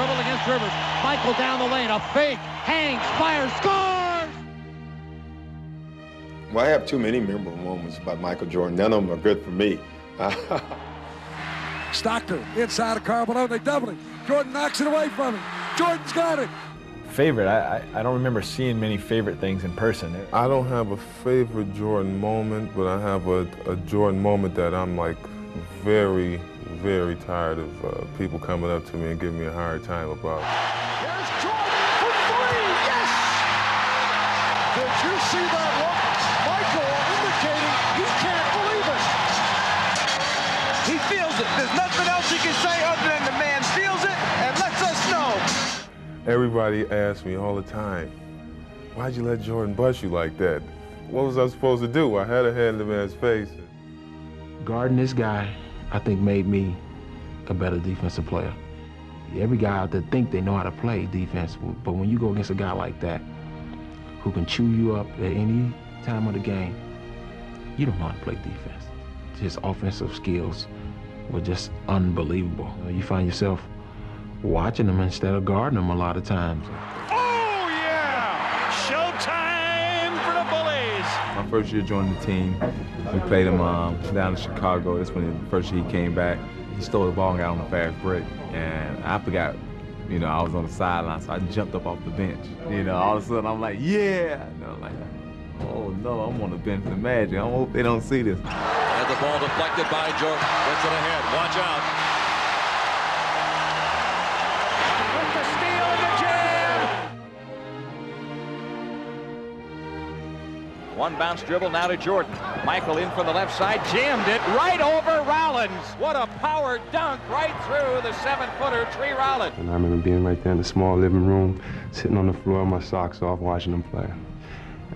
dribble against Rivers. Michael down the lane, a fake, hangs, fires, scores! Well, I have too many memorable moments about Michael Jordan. None of them are good for me. Stockton inside of Carbone, they double it. Jordan knocks it away from him. Jordan's got it. Favorite, I don't remember seeing many favorite things in person. I don't have a favorite Jordan moment, but I have a Jordan moment that I'm like very, very tired of people coming up to me and giving me a hard time about. Here's Jordan for three, yes! Did you see that look? Michael indicating he can't believe it. He feels it. There's nothing else he can say other than the man feels it and lets us know. Everybody asks me all the time, why'd you let Jordan bust you like that? What was I supposed to do? I had a head in the man's face. Guarding this guy, I think, made me a better defensive player. Every guy out there think they know how to play defense, but when you go against a guy like that, who can chew you up at any time of the game, you don't know how to play defense. His offensive skills were just unbelievable. You find yourself watching him instead of guarding him a lot of times. Oh, yeah! Showtime for the Bullies! My first year joining the team, we played him down in Chicago. That's when the first year he came back. He stole the ball and got on a fast break. And I forgot, I was on the sideline, so I jumped up off the bench. All of a sudden I'm like, yeah! And I'm like, oh no, I'm on the bench for the Magic. I hope they don't see this. And the ball deflected by Jordan. Gets it ahead. Watch out. With the steal and the jam. One bounce dribble now to Jordan. Michael in from the left side. Jammed it right over Rollins. What a power dunk right through the 7-footer, Tree Rollins. And I remember being right there in the small living room, sitting on the floor, my socks off, watching him play.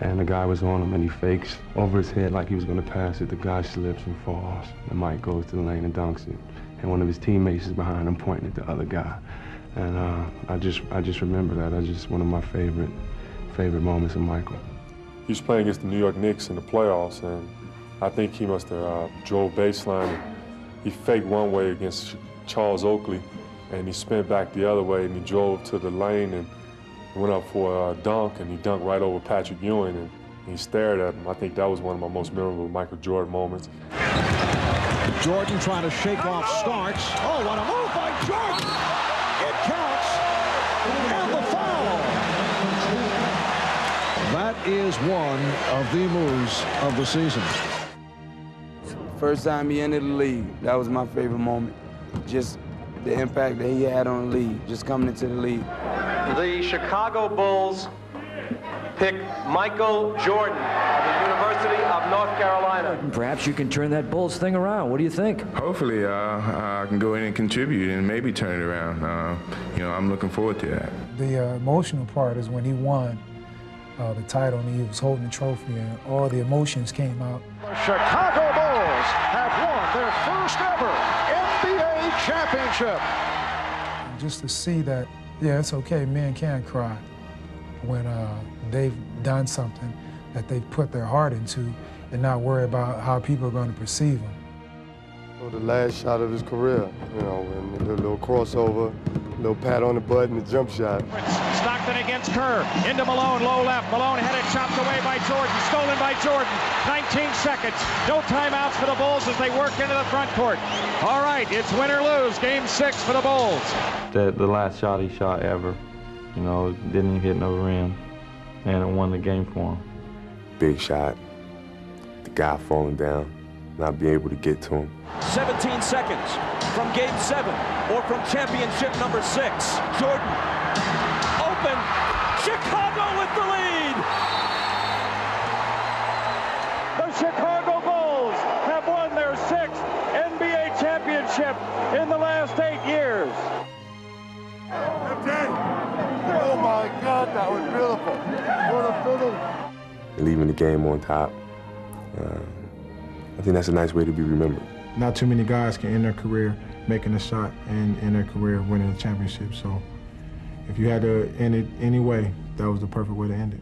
And the guy was on him, and he fakes over his head like he was going to pass it. The guy slips and falls. And Mike goes to the lane and dunks it. And one of his teammates is behind him pointing at the other guy. And I just remember that. That's just one of my favorite moments of Michael. He was playing against the New York Knicks in the playoffs, and I think he must have drove baseline. And he faked one way against Charles Oakley, and he spent back the other way, and he drove to the lane and went up for a dunk, and he dunked right over Patrick Ewing, and he stared at him. I think that was one of my most memorable Michael Jordan moments. Jordan trying to shake off Starks. Oh, what a move by Jordan! It counts, and the foul. That is one of the moves of the season. First time he entered the league, that was my favorite moment. Just the impact that he had on the league, just coming into the league. The Chicago Bulls pick Michael Jordan of the University of North Carolina. Perhaps you can turn that Bulls thing around. What do you think? Hopefully I can go in and contribute and maybe turn it around. I'm looking forward to that. The emotional part is when he won the title and he was holding the trophy and all the emotions came out. The Chicago Bulls have won their first ever NBA championship. And just to see that, yeah, it's okay, men can cry when they've done something that they've put their heart into and not worry about how people are going to perceive them. The last shot of his career, and the little crossover, little pat on the butt and the jump shot. Stockton against Kerr. Into Malone, low left. Malone had it chopped away by Jordan. Stolen by Jordan. 19 seconds. No timeouts for the Bulls as they work into the front court. All right, it's win or lose. Game 6 for the Bulls. The last shot he shot ever, didn't even hit no rim, and it won the game for him. Big shot. The guy falling down, not being able to get to him. 17 seconds from Game 7 or from championship number 6. Jordan open. Chicago with the lead. The Chicago Bulls have won their 6th NBA championship in the last 8 years. Oh my God, that was beautiful. What a finish. Leaving the game on top. I think that's a nice way to be remembered. Not too many guys can end their career making a shot and in their career winning a championship. So if you had to end it any way, that was the perfect way to end it.